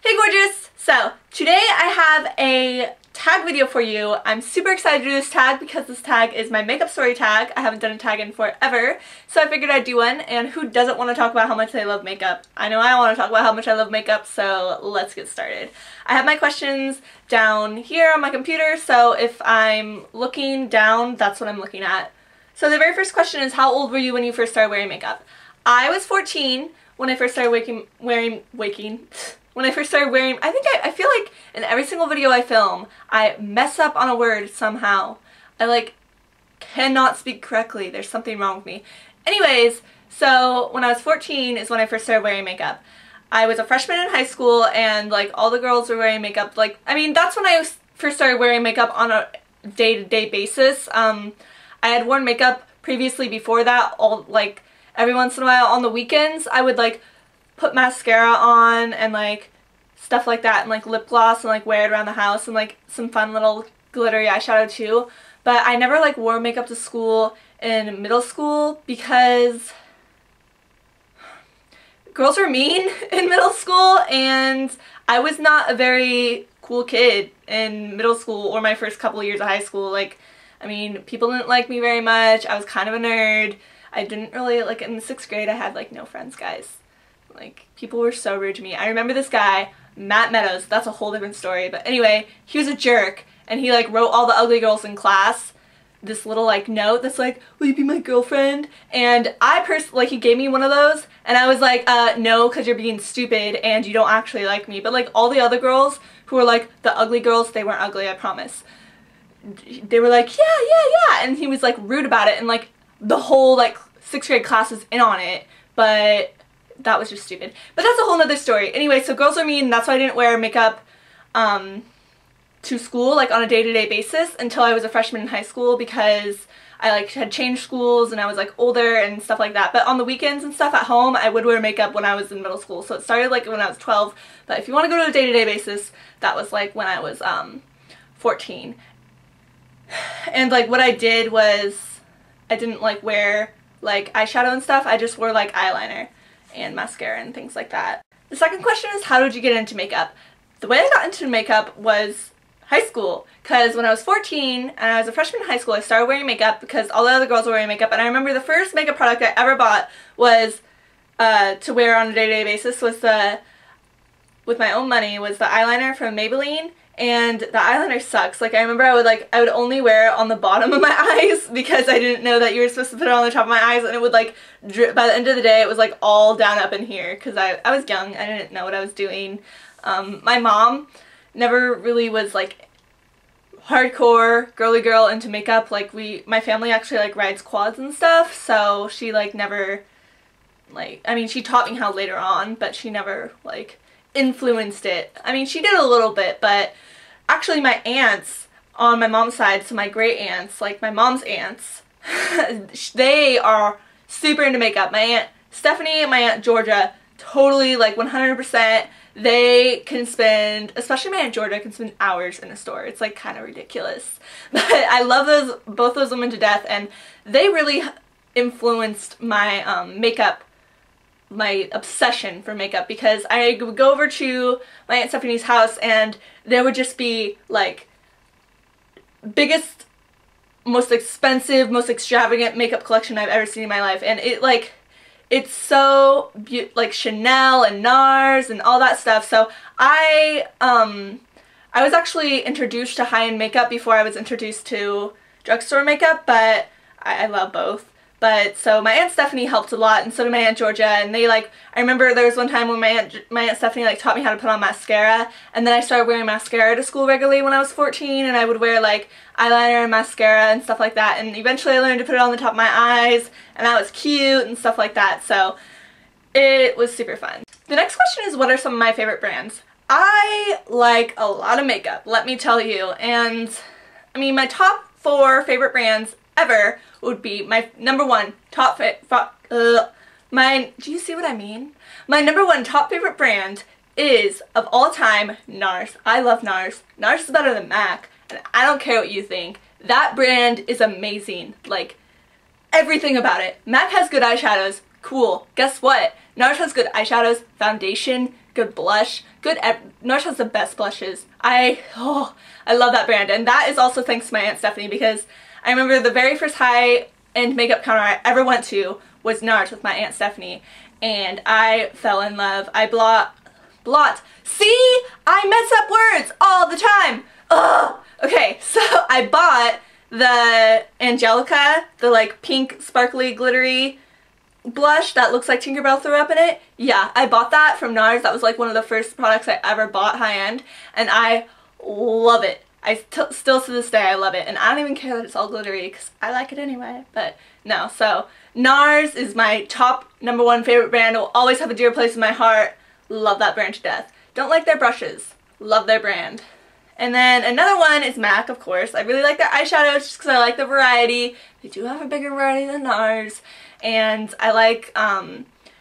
Hey gorgeous! So today I have a tag video for you. I'm super excited to do this tag because this tag is my makeup story tag. I haven't done a tag in forever, so I figured I'd do one, and who doesn't want to talk about how much they love makeup? I know I want to talk about how much I love makeup, so let's get started. I have my questions down here on my computer, so if I'm looking down, that's what I'm looking at. So the very first question is, how old were you when you first started wearing makeup? I was 14 when I first started when I first started wearing, I feel like in every single video I film, I mess up on a word somehow. I cannot speak correctly. There's something wrong with me. Anyways, so when I was 14 is when I first started wearing makeup. I was a freshman in high school, and all the girls were wearing makeup. That's when I first started wearing makeup on a day-to-day basis. I had worn makeup previously before that, every once in a while on the weekends. I would put mascara on and stuff like that, and lip gloss, and wear it around the house, and some fun little glittery eyeshadow too. But I never wore makeup to school in middle school because girls were mean in middle school, and I was not a very cool kid in middle school or my first couple of years of high school. People didn't like me very much. I was kind of a nerd. I didn't really, in the 6th grade I had no friends, guys. People were so rude to me. I remember this guy, Matt Meadows. That's a whole different story. But anyway, he was a jerk, and he wrote all the ugly girls in class this little note that's will you be my girlfriend? And he gave me one of those, and I was no, because you're being stupid and you don't actually like me. But all the other girls who were the ugly girls, they weren't ugly, I promise. They were yeah, and he was rude about it, and the whole 6th grade class was in on it. But that was just stupid. But that's a whole nother story. Anyway, so girls are mean. That's why I didn't wear makeup to school on a day-to-day basis until I was a freshman in high school, because I had changed schools and I was older and stuff like that. But on the weekends and stuff at home, I would wear makeup when I was in middle school. So it started when I was 12. But if you want to go to a day-to-day basis, that was when I was 14. And what I did was I didn't wear eyeshadow and stuff. I just wore eyeliner and mascara and things like that. The second question is, how did you get into makeup? The way I got into makeup was high school, because when I was 14 and I was a freshman in high school, I started wearing makeup because all the other girls were wearing makeup. And I remember the first makeup product I ever bought was to wear on a day-to-day basis was with my own money, was the eyeliner from Maybelline. And the eyeliner sucks. I remember I would only wear it on the bottom of my eyes because I didn't know that you were supposed to put it on the top of my eyes, and it would drip. By the end of the day, it was all down up in here because I was young. I didn't know what I was doing. My mom never really was hardcore girly girl into makeup. My family actually rides quads and stuff, so she never she taught me how later on, but she never influenced it. She did a little bit, but actually my aunts on my mom's side, so my great aunts, my mom's aunts, they are super into makeup. My Aunt Stephanie and my Aunt Georgia, totally 100%. They can spend, especially my Aunt Georgia, can spend hours in a store. It's kind of ridiculous. But I love both those women to death, and they really influenced my makeup, my obsession for makeup, because I would go over to my Aunt Stephanie's house and there would just be biggest, most expensive, most extravagant makeup collection I've ever seen in my life. And it's so Chanel and NARS and all that stuff. So I was actually introduced to high-end makeup before I was introduced to drugstore makeup, but I love both. But so my Aunt Stephanie helped a lot, and so did my Aunt Georgia, and I remember there was one time when my Aunt Stephanie taught me how to put on mascara, and then I started wearing mascara to school regularly when I was 14, and I would wear eyeliner and mascara and stuff like that, and eventually I learned to put it on the top of my eyes, and that was cute and stuff like that, so it was super fun. The next question is, what are some of my favorite brands? I like a lot of makeup, let me tell you, and my top 4 favorite brands ever would be my number 1 top do you see what I mean? My number 1 top favorite brand is, of all time, NARS. I love NARS. NARS is better than MAC, and I don't care what you think. That brand is amazing. Everything about it. MAC has good eyeshadows. Cool. Guess what? NARS has good eyeshadows, foundation, good blush. NARS has the best blushes. I love that brand, and that is also thanks to my Aunt Stephanie, because I remember the very first high-end makeup counter I ever went to was NARS with my Aunt Stephanie, and I fell in love. I blot. See? I mess up words all the time. Ugh. Okay, so I bought the Angelica, the like pink sparkly glittery blush that looks like Tinkerbell threw up in it. Yeah, I bought that from NARS. That was like one of the first products I ever bought high-end, and I love it. Still to this day I love it, and I don't even care that it's all glittery because I like it anyway. But no, so NARS is my top #1 favorite brand. It will always have a dear place in my heart. Love that brand to death. Don't like their brushes. Love their brand. And then another one is MAC, of course. I really like their eyeshadows just because I like the variety. They do have a bigger variety than NARS. And I like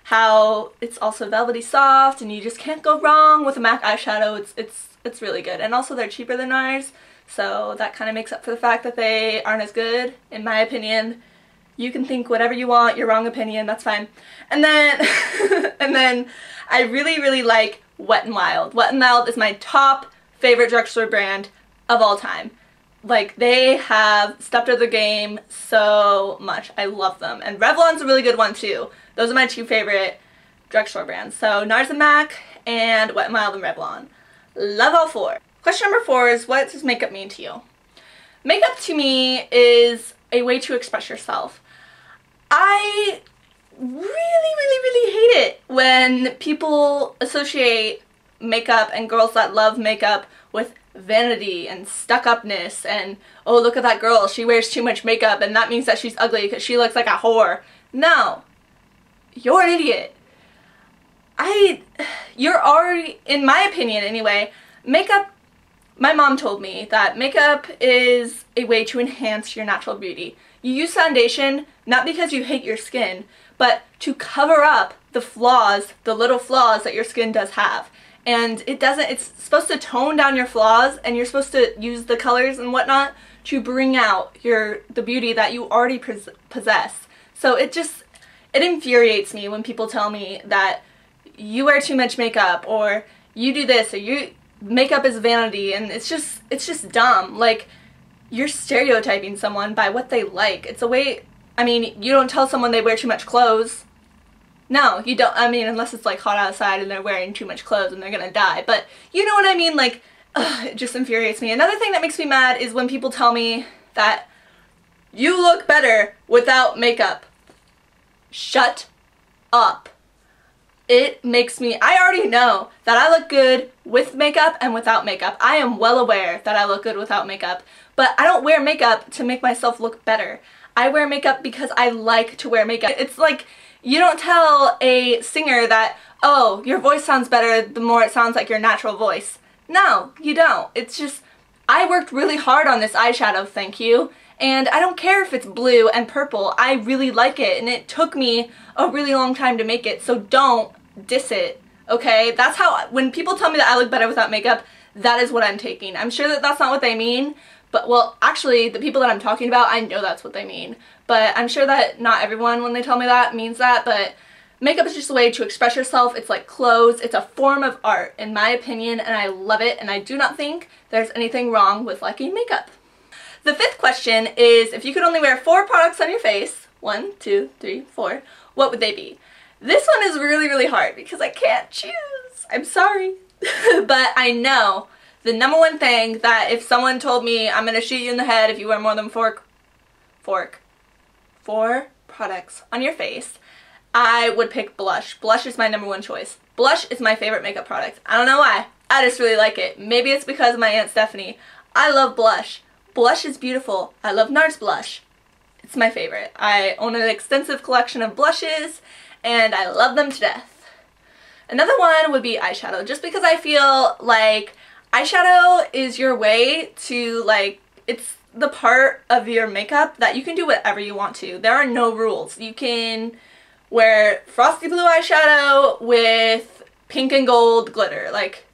how it's also velvety soft, and you just can't go wrong with a MAC eyeshadow. It's really good. And also they're cheaper than NARS, so that kind of makes up for the fact that they aren't as good, in my opinion. You can think whatever you want, your wrong opinion, that's fine. And then, and then I really like Wet n Wild. Wet n Wild is my top favorite drugstore brand of all time. Like, they have stepped up their game so much. I love them. And Revlon's a really good one too. Those are my two favorite drugstore brands. So NARS and MAC, and Wet n Wild and Revlon. Love all four. Question number 4 is, what does makeup mean to you? Makeup to me is a way to express yourself. I really hate it when people associate makeup and girls that love makeup with vanity and stuck-upness and, oh, look at that girl, she wears too much makeup and that means that she's ugly because she looks like a whore. No. You're an idiot. You're already, in my opinion anyway, makeup, my mom told me that makeup is a way to enhance your natural beauty. You use foundation not because you hate your skin, but to cover up the flaws, the little flaws that your skin does have. And it's supposed to tone down your flaws, and you're supposed to use the colors and whatnot to bring out the beauty that you already possess. So it infuriates me when people tell me that you wear too much makeup, or you do this, or makeup is vanity, and it's just dumb. Like, you're stereotyping someone by what they like. It's a way, I mean, you don't tell someone they wear too much clothes. No, you don't. I mean, unless it's like hot outside and they're wearing too much clothes and they're gonna die. But you know what I mean? Like, it just infuriates me. Another thing that makes me mad is when people tell me that you look better without makeup. Shut up. It makes me, I already know that I look good with makeup and without makeup. I am well aware that I look good without makeup. But I don't wear makeup to make myself look better. I wear makeup because I like to wear makeup. It's like, you don't tell a singer that, oh, your voice sounds better the more it sounds like your natural voice. No, you don't. It's just, I worked really hard on this eyeshadow, thank you. And I don't care if it's blue and purple. I really like it, and it took me a really long time to make it, so don't diss it, okay? That's how, when people tell me that I look better without makeup, that is what I'm taking. I'm sure that that's not what they mean, but, well, actually, the people that I'm talking about, I know that's what they mean. But I'm sure that not everyone, when they tell me that, means that, but makeup is just a way to express yourself. It's like clothes. It's a form of art, in my opinion, and I love it, and I do not think there's anything wrong with liking makeup. The 5th question is, if you could only wear 4 products on your face, 1, 2, 3, 4, what would they be? This one is really hard because I can't choose. I'm sorry. But I know the #1 thing that if someone told me, I'm gonna shoot you in the head if you wear more than 4 products on your face, I would pick blush. Blush is my #1 choice. Blush is my favorite makeup product. I don't know why. I just really like it. Maybe it's because of my Aunt Stephanie. I love blush. Blush is beautiful. I love NARS blush. It's my favorite. I own an extensive collection of blushes, and I love them to death. Another one would be eyeshadow, just because I feel like eyeshadow is your way to, like, it's the part of your makeup that you can do whatever you want to. There are no rules. You can wear frosty blue eyeshadow with pink and gold glitter. Like,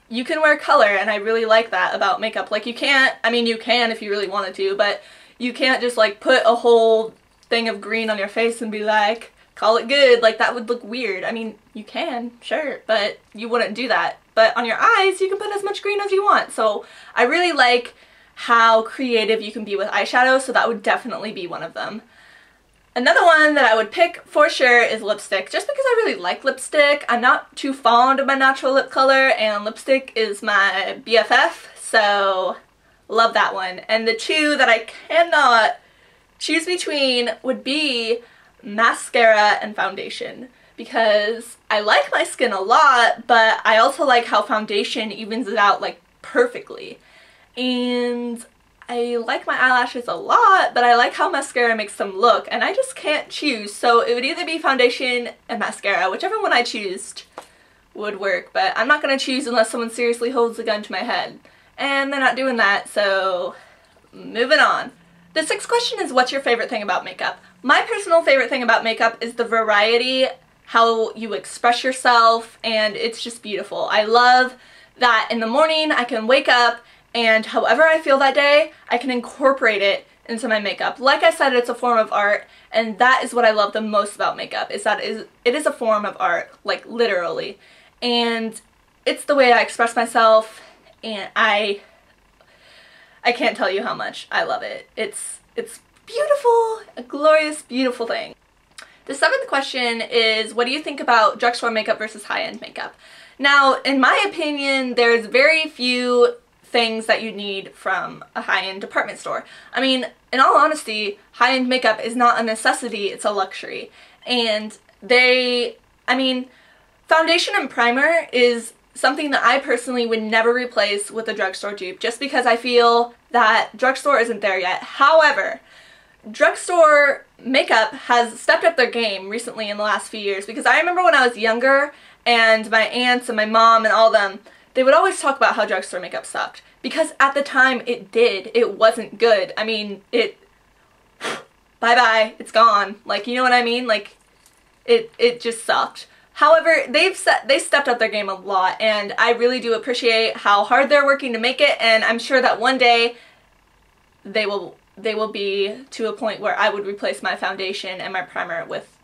you can wear color, and I really like that about makeup. Like, you can't, I mean, you can if you really wanted to, but you can't just, like, put a whole thing of green on your face and be like, call it good. Like, that would look weird. I mean, you can, sure, but you wouldn't do that. But on your eyes, you can put as much green as you want. So I really like how creative you can be with eyeshadow, so that would definitely be one of them. Another one that I would pick for sure is lipstick, just because I really like lipstick. I'm not too fond of my natural lip color, and lipstick is my BFF, so love that one. And the two that I cannot choose between would be mascara and foundation, because I like my skin a lot, but I also like how foundation evens it out like perfectly. And I like my eyelashes a lot, but I like how mascara makes them look, and I just can't choose. So it would either be foundation and mascara, whichever one I choose would work, but I'm not going to choose unless someone seriously holds a gun to my head. And they're not doing that, so moving on. The sixth question is, what's your favorite thing about makeup? My personal favorite thing about makeup is the variety, how you express yourself, and it's just beautiful. I love that in the morning I can wake up and however I feel that day, I can incorporate it into my makeup. Like I said, it's a form of art, and that is what I love the most about makeup, is that it is a form of art, like literally. And it's the way I express myself, and I can't tell you how much I love it. It's beautiful, a glorious, beautiful thing. The seventh question is, what do you think about drugstore makeup versus high-end makeup? Now, in my opinion, there's very few things that you need from a high-end department store. I mean, in all honesty, high-end makeup is not a necessity, it's a luxury. And foundation and primer is something that I personally would never replace with a drugstore dupe, just because I feel that drugstore isn't there yet. However, drugstore makeup has stepped up their game recently in the last few years, because I remember when I was younger and my aunts and my mom and all them, they would always talk about how drugstore makeup sucked, because at the time it did. It wasn't good. I mean, bye-bye, it's gone. Like, you know what I mean? Like, it just sucked. However, they stepped up their game a lot, and I really do appreciate how hard they're working to make it, and I'm sure that one day they will be to a point where I would replace my foundation and my primer with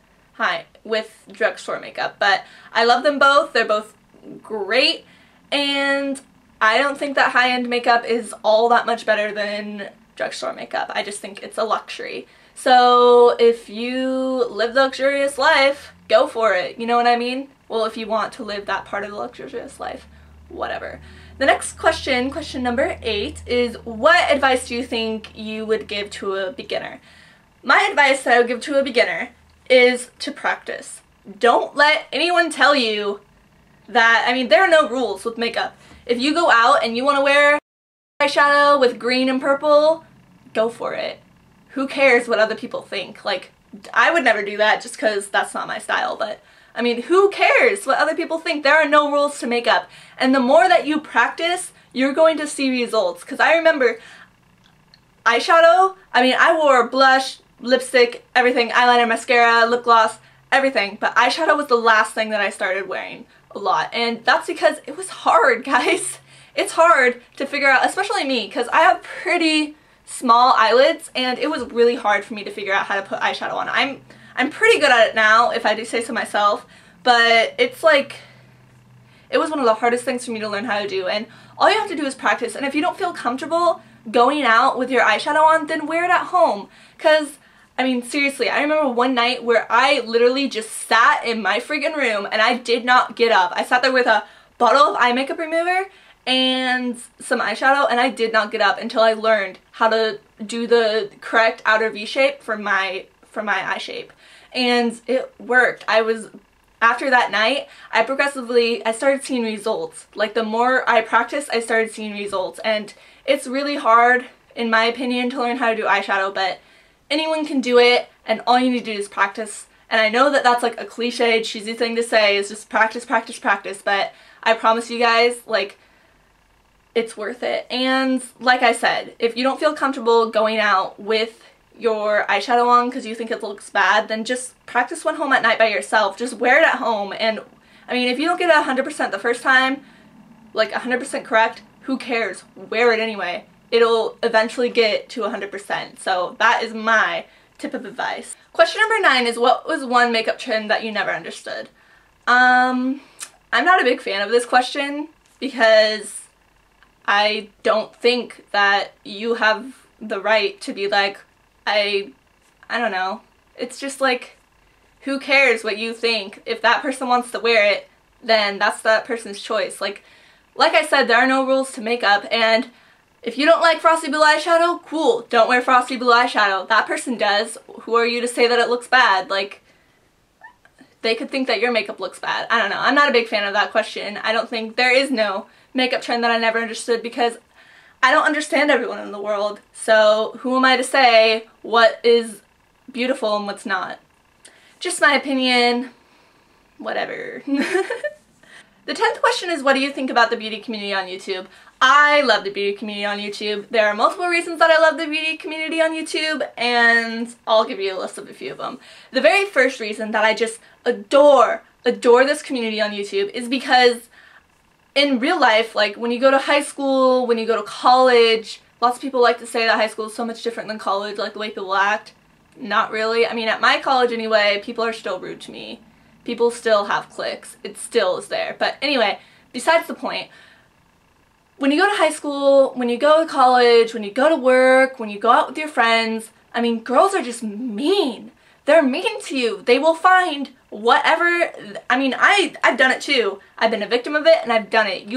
drugstore makeup. But I love them both. They're both great, and I don't think that high-end makeup is all that much better than drugstore makeup. I just think it's a luxury. So if you live the luxurious life, go for it. You know what I mean? Well, if you want to live that part of the luxurious life, whatever. The next question, question number 8, is what advice do you think you would give to a beginner? My advice that I would give to a beginner is to practice. Don't let anyone tell you that, I mean, there are no rules with makeup. If you go out and you want to wear eyeshadow with green and purple, go for it. Who cares what other people think? Like, I would never do that just because that's not my style, but I mean, who cares what other people think? There are no rules to makeup. And the more that you practice, you're going to see results. Because I remember eyeshadow, I mean, I wore blush, lipstick, everything, eyeliner, mascara, lip gloss, everything. But eyeshadow was the last thing that I started wearing a lot. And that's because it was hard, guys. It's hard to figure out, especially me, because I have pretty small eyelids, and it was really hard for me to figure out how to put eyeshadow on. I'm pretty good at it now, if I do say so myself, but it's like, it was one of the hardest things for me to learn how to do, and all you have to do is practice. And if you don't feel comfortable going out with your eyeshadow on, then wear it at home. Because, I mean, seriously, I remember one night where I literally just sat in my friggin' room and I did not get up. I sat there with a bottle of eye makeup remover and some eyeshadow, and I did not get up until I learned how to do the correct outer V shape for my eye shape. And it worked. After that night, I started seeing results. Like, the more I practiced, I started seeing results. And it's really hard, in my opinion, to learn how to do eyeshadow, but anyone can do it, and all you need to do is practice. And I know that that's like a cliche, cheesy thing to say, is just practice, practice, practice, but I promise you guys, like, it's worth it. And like I said, if you don't feel comfortable going out with your eyeshadow on because you think it looks bad, then just practice one home at night by yourself. Just wear it at home. And I mean, if you don't get it 100% the first time, like 100% correct, who cares? Wear it anyway. It'll eventually get to 100%. So that is my tip of advice. Question number 9 is, what was one makeup trend that you never understood? I'm not a big fan of this question because I don't think that you have the right to be like, I don't know. It's just like, who cares what you think? If that person wants to wear it, then that's that person's choice. Like I said, there are no rules to makeup, and if you don't like frosty blue eyeshadow, cool, don't wear frosty blue eyeshadow. That person does. Who are you to say that it looks bad? Like, they could think that your makeup looks bad. I don't know. I'm not a big fan of that question. I don't think there is no makeup trend that I never understood because I don't understand everyone in the world. So who am I to say what is beautiful and what's not? Just my opinion. Whatever. The 10th question is, what do you think about the beauty community on YouTube? I love the beauty community on YouTube. There are multiple reasons that I love the beauty community on YouTube, and I'll give you a list of a few of them. The very first reason that I just adore this community on YouTube is because in real life, like when you go to high school, when you go to college, lots of people like to say that high school is so much different than college, like the way people act. Not really. I mean, at my college anyway, people are still rude to me. People still have cliques. It still is there. But anyway, besides the point, when you go to high school, when you go to college, when you go to work, when you go out with your friends, I mean, girls are just mean. They're mean to you. They will find whatever, I mean, I've done it too. I've been a victim of it and I've done it.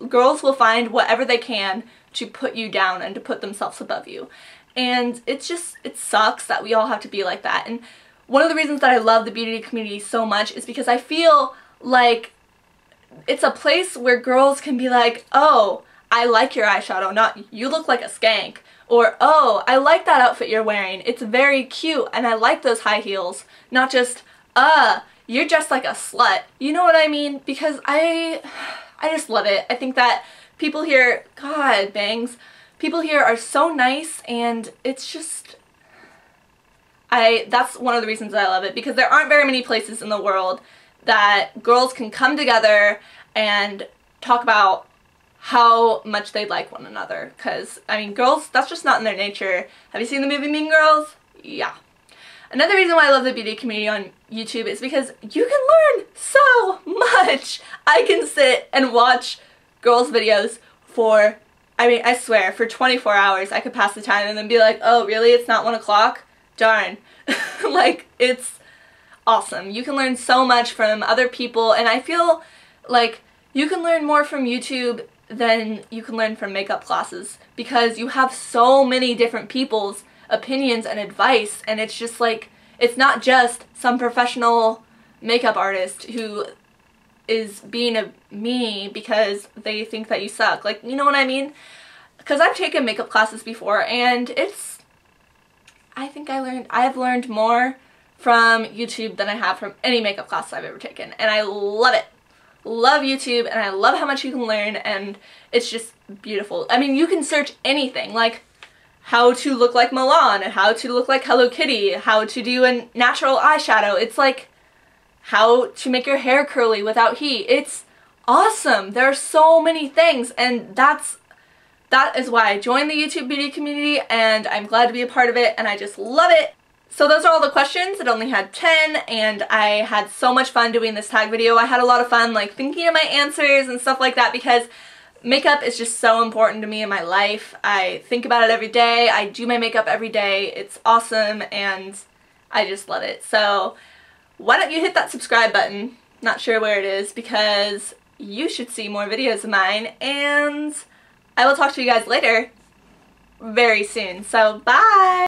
Girls will find whatever they can to put you down and to put themselves above you. And it sucks that we all have to be like that. And one of the reasons that I love the beauty community so much is because I feel like it's a place where girls can be like, oh, I like your eyeshadow, not you look like a skank. Or, oh, I like that outfit you're wearing. It's very cute and I like those high heels. Not just, you're just like a slut. You know what I mean? Because I just love it. I think that people here, God, bangs, people here are so nice, and it's just, that's one of the reasons that I love it, because there aren't very many places in the world that girls can come together and talk about how much they like one another. Because, I mean, girls, that's just not in their nature. Have you seen the movie Mean Girls? Yeah. Another reason why I love the beauty community on YouTube is because you can learn so much. I can sit and watch girls' videos for, I mean, I swear, for 24 hours I could pass the time and then be like, oh, really? It's not 1 o'clock? Darn. Like, it's awesome. You can learn so much from other people, and I feel like you can learn more from YouTube than you can learn from makeup classes, because you have so many different people's opinions and advice, and it's just like, it's not just some professional makeup artist who is being a me because they think that you suck. Like, you know what I mean? Because I've taken makeup classes before, and I think I've learned more from YouTube than I have from any makeup class I've ever taken, and I love it. Love YouTube, and I love how much you can learn, and it's just beautiful. I mean, you can search anything, like how to look like Milan, and how to look like Hello Kitty, how to do a natural eyeshadow. It's like how to make your hair curly without heat. It's awesome. There are so many things, and that is why I joined the YouTube beauty community, and I'm glad to be a part of it, and I just love it. So those are all the questions. It only had 10, and I had so much fun doing this tag video. I had a lot of fun like thinking of my answers and stuff like that, because makeup is just so important to me in my life. I think about it every day. I do my makeup every day. It's awesome, and I just love it. So why don't you hit that subscribe button? Not sure where it is, because you should see more videos of mine, and I will talk to you guys later very soon. So bye!